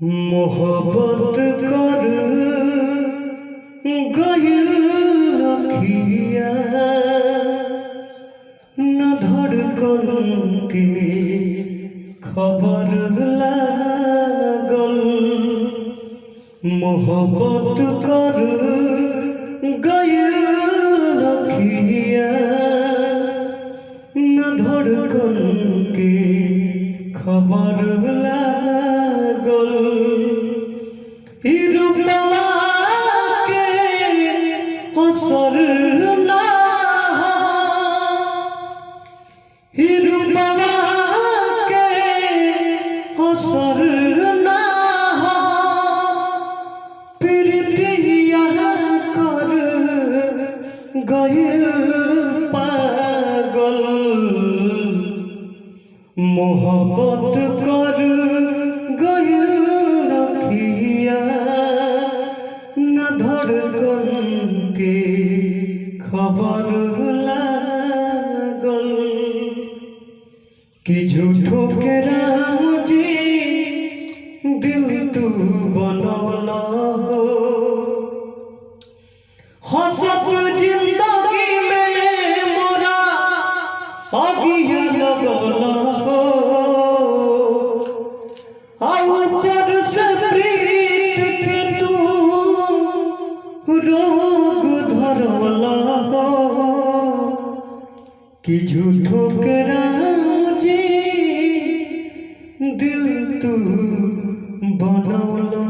मोहब्बत कर गइल अखिया न धड़कन के खबर लागल। मोहब्बत कर गइल अखिया न धड़कन के खबर लागल। रूपवा के असर ना रूपवा के असर ना प्रीतिया कर गइल पागल। मोहब्बत कर गइल अखिया न धड़कन के खबर लागल। कि झूठो के राम जी दिल तू बनौला हो। हंसत जिंदगी में मोरा आगिया लगौला हो। ऊपर से प्रीत के तू रोग धरवला हो। कि झूठो के राम जी दिल तू बनौला।